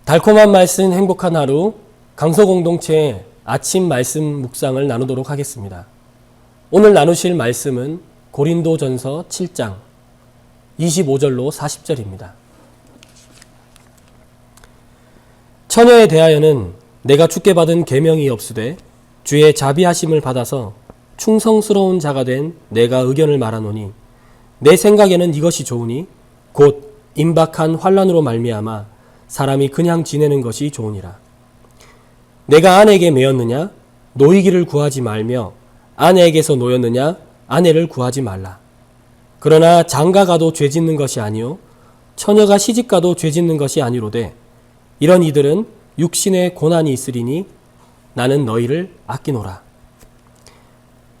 달콤한 말씀 행복한 하루 강서공동체의 아침 말씀 묵상을 나누도록 하겠습니다. 오늘 나누실 말씀은 고린도전서 7장 25절로 40절입니다. 처녀에 대하여는 내가 주께 받은 계명이 없으되 주의 자비하심을 받아서 충성스러운 자가 된 내가 의견을 말하노니 내 생각에는 이것이 좋으니 곧 임박한 환난으로 말미암아 사람이 그냥 지내는 것이 좋으니라. 내가 아내에게 매였느냐? 노이기를 구하지 말며 아내에게서 노였느냐? 아내를 구하지 말라. 그러나 장가가도 죄짓는 것이 아니요 처녀가 시집가도 죄짓는 것이 아니로되 이런 이들은 육신의 고난이 있으리니 나는 너희를 아끼노라.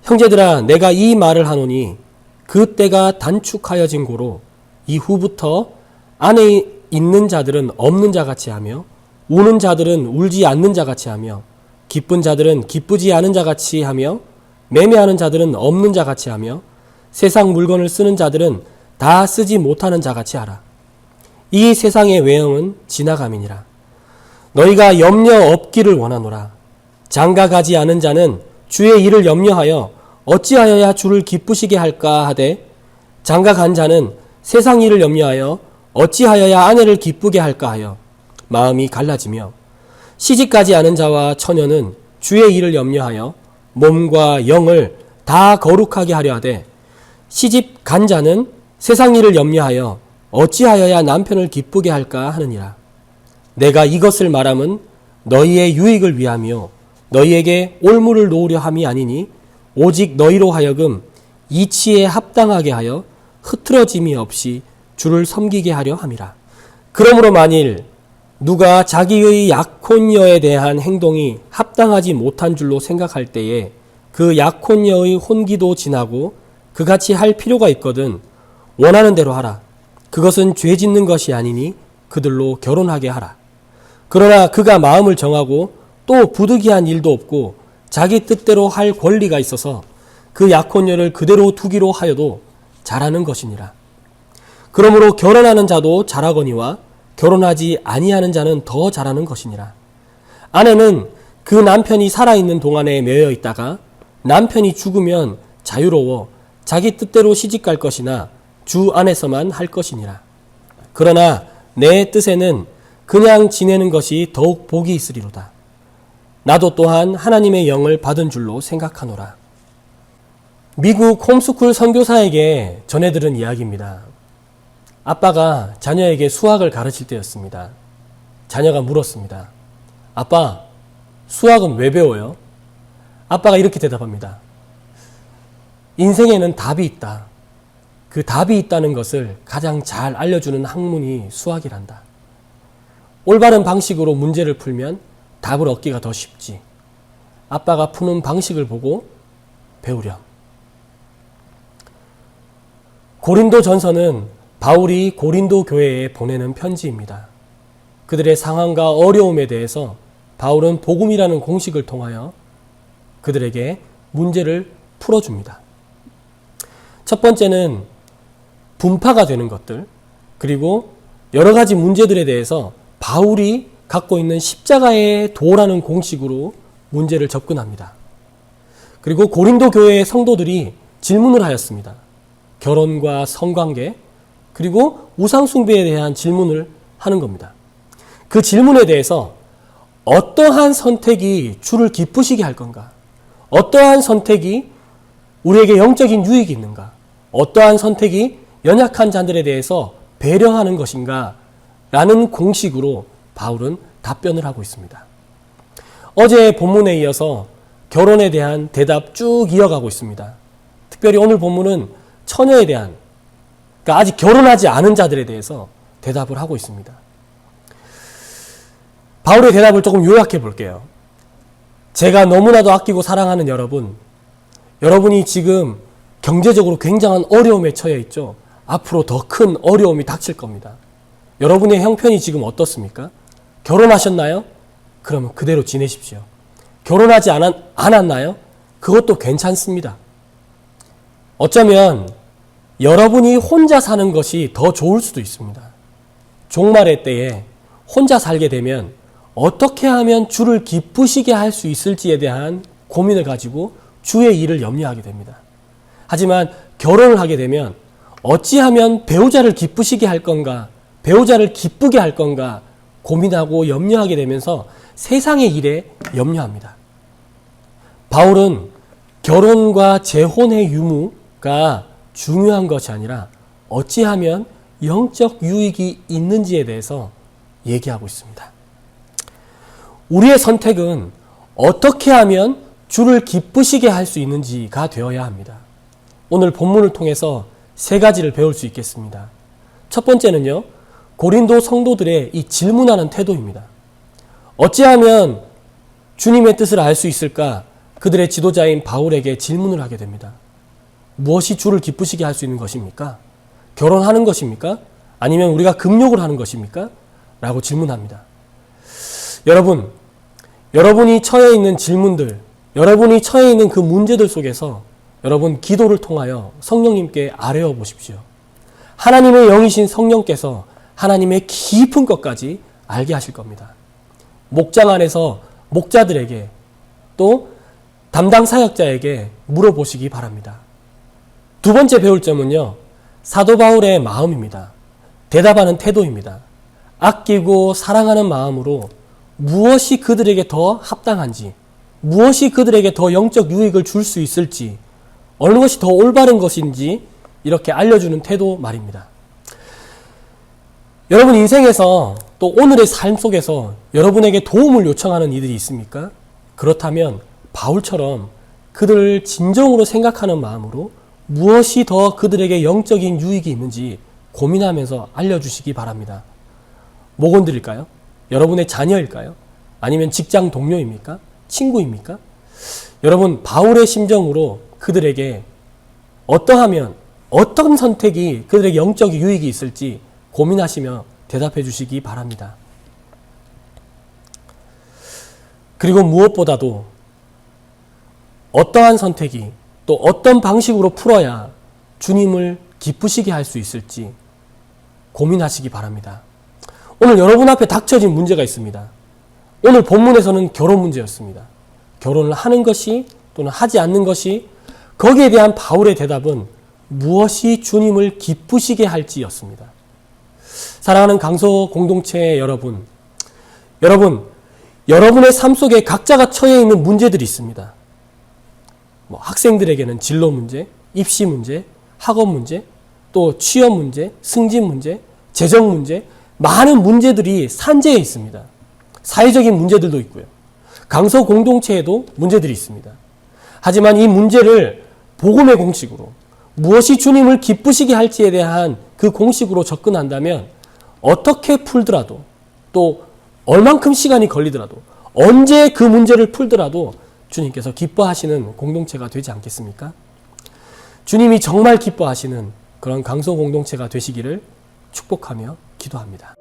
형제들아, 내가 이 말을 하노니 그 때가 단축하여진 고로 이후부터 안에 있는 자들은 없는 자같이 하며 우는 자들은 울지 않는 자같이 하며 기쁜 자들은 기쁘지 않은 자같이 하며 매매하는 자들은 없는 자같이 하며 세상 물건을 쓰는 자들은 다 쓰지 못하는 자같이 하라. 이 세상의 외형은 지나감이니라. 너희가 염려 없기를 원하노라. 장가가지 않은 자는 주의 일을 염려하여 어찌하여야 주를 기쁘시게 할까 하되 장가간 자는 세상 일을 염려하여 어찌하여야 아내를 기쁘게 할까 하여 마음이 갈라지며 시집가지 않은 자와 처녀는 주의 일을 염려하여 몸과 영을 다 거룩하게 하려 하되 시집간 자는 세상 일을 염려하여 어찌하여야 남편을 기쁘게 할까 하느니라. 내가 이것을 말함은 너희의 유익을 위하며 너희에게 올무를 놓으려 함이 아니니 오직 너희로 하여금 이치에 합당하게 하여 흐트러짐이 없이 주를 섬기게 하려 함이라. 그러므로 만일 누가 자기의 약혼녀에 대한 행동이 합당하지 못한 줄로 생각할 때에 그 약혼녀의 혼기도 지나고 그같이 할 필요가 있거든 원하는 대로 하라. 그것은 죄 짓는 것이 아니니 그들로 결혼하게 하라. 그러나 그가 마음을 정하고 또 부득이한 일도 없고 자기 뜻대로 할 권리가 있어서 그 약혼녀를 그대로 두기로 하여도 잘하는 것이니라. 그러므로 결혼하는 자도 잘하거니와 결혼하지 아니하는 자는 더 잘하는 것이니라. 아내는 그 남편이 살아있는 동안에 매여 있다가 남편이 죽으면 자유로워 자기 뜻대로 시집갈 것이나 주 안에서만 할 것이니라. 그러나 내 뜻에는 그냥 지내는 것이 더욱 복이 있으리로다. 나도 또한 하나님의 영을 받은 줄로 생각하노라. 미국 홈스쿨 선교사에게 전해 들은 이야기입니다. 아빠가 자녀에게 수학을 가르칠 때였습니다. 자녀가 물었습니다. 아빠, 수학은 왜 배워요? 아빠가 이렇게 대답합니다. 인생에는 답이 있다. 그 답이 있다는 것을 가장 잘 알려주는 학문이 수학이란다. 올바른 방식으로 문제를 풀면 답을 얻기가 더 쉽지. 아빠가 푸는 방식을 보고 배우렴. 고린도전서는 바울이 고린도 교회에 보내는 편지입니다. 그들의 상황과 어려움에 대해서 바울은 복음이라는 공식을 통하여 그들에게 문제를 풀어줍니다. 첫 번째는 분파가 되는 것들, 그리고 여러 가지 문제들에 대해서 바울이 갖고 있는 십자가의 도라는 공식으로 문제를 접근합니다. 그리고 고린도 교회의 성도들이 질문을 하였습니다. 결혼과 성관계, 그리고 우상숭배에 대한 질문을 하는 겁니다. 그 질문에 대해서 어떠한 선택이 주를 기쁘시게 할 건가? 어떠한 선택이 우리에게 영적인 유익이 있는가? 어떠한 선택이 연약한 자들에 대해서 배려하는 것인가? 라는 공식으로 바울은 답변을 하고 있습니다. 어제 본문에 이어서 결혼에 대한 대답 쭉 이어가고 있습니다. 특별히 오늘 본문은 처녀에 대한, 그러니까 아직 결혼하지 않은 자들에 대해서 대답을 하고 있습니다. 바울의 대답을 조금 요약해 볼게요. 제가 너무나도 아끼고 사랑하는 여러분, 여러분이 지금 경제적으로 굉장한 어려움에 처해 있죠. 앞으로 더 큰 어려움이 닥칠 겁니다. 여러분의 형편이 지금 어떻습니까? 결혼하셨나요? 그러면 그대로 지내십시오. 결혼하지 않았나요? 그것도 괜찮습니다. 어쩌면 여러분이 혼자 사는 것이 더 좋을 수도 있습니다. 종말의 때에 혼자 살게 되면 어떻게 하면 주를 기쁘시게 할 수 있을지에 대한 고민을 가지고 주의 일을 염려하게 됩니다. 하지만 결혼을 하게 되면 어찌하면 배우자를 기쁘시게 할 건가, 배우자를 기쁘게 할 건가 고민하고 염려하게 되면서 세상의 일에 염려합니다. 바울은 결혼과 재혼의 유무가 중요한 것이 아니라 어찌하면 영적 유익이 있는지에 대해서 얘기하고 있습니다. 우리의 선택은 어떻게 하면 주를 기쁘시게 할 수 있는지가 되어야 합니다. 오늘 본문을 통해서 세 가지를 배울 수 있겠습니다. 첫 번째는요, 고린도 성도들의 이 질문하는 태도입니다. 어찌하면 주님의 뜻을 알 수 있을까? 그들의 지도자인 바울에게 질문을 하게 됩니다. 무엇이 주를 기쁘시게 할 수 있는 것입니까? 결혼하는 것입니까? 아니면 우리가 금욕을 하는 것입니까? 라고 질문합니다. 여러분이 처해 있는 질문들, 여러분이 처해 있는 그 문제들 속에서 여러분 기도를 통하여 성령님께 아뢰어 보십시오. 하나님의 영이신 성령께서 하나님의 깊은 것까지 알게 하실 겁니다. 목장 안에서 목자들에게 또 담당 사역자에게 물어보시기 바랍니다. 두 번째 배울 점은요, 사도 바울의 마음입니다. 대답하는 태도입니다. 아끼고 사랑하는 마음으로 무엇이 그들에게 더 합당한지, 무엇이 그들에게 더 영적 유익을 줄 수 있을지, 어느 것이 더 올바른 것인지 이렇게 알려주는 태도 말입니다. 여러분 인생에서 또 오늘의 삶 속에서 여러분에게 도움을 요청하는 이들이 있습니까? 그렇다면 바울처럼 그들을 진정으로 생각하는 마음으로 무엇이 더 그들에게 영적인 유익이 있는지 고민하면서 알려주시기 바랍니다. 목원들일까요? 여러분의 자녀일까요? 아니면 직장 동료입니까? 친구입니까? 여러분, 바울의 심정으로 그들에게 어떠하면 어떤 선택이 그들에게 영적 유익이 있을지 고민하시며 대답해 주시기 바랍니다. 그리고 무엇보다도 어떠한 선택이 또 어떤 방식으로 풀어야 주님을 기쁘시게 할 수 있을지 고민하시기 바랍니다. 오늘 여러분 앞에 닥쳐진 문제가 있습니다. 오늘 본문에서는 결혼 문제였습니다. 결혼을 하는 것이 또는 하지 않는 것이, 거기에 대한 바울의 대답은 무엇이 주님을 기쁘시게 할지였습니다. 사랑하는 강소 공동체의 여러분의 삶 속에 각자가 처해 있는 문제들이 있습니다. 학생들에게는 진로 문제, 입시 문제, 학업 문제, 또 취업 문제, 승진 문제, 재정 문제, 많은 문제들이 산재해 있습니다. 사회적인 문제들도 있고요. 강서 공동체에도 문제들이 있습니다. 하지만 이 문제를 복음의 공식으로, 무엇이 주님을 기쁘시게 할지에 대한 그 공식으로 접근한다면 어떻게 풀더라도, 또 얼만큼 시간이 걸리더라도, 언제 그 문제를 풀더라도 주님께서 기뻐하시는 공동체가 되지 않겠습니까? 주님이 정말 기뻐하시는 그런 강소 공동체가 되시기를 축복하며 기도합니다.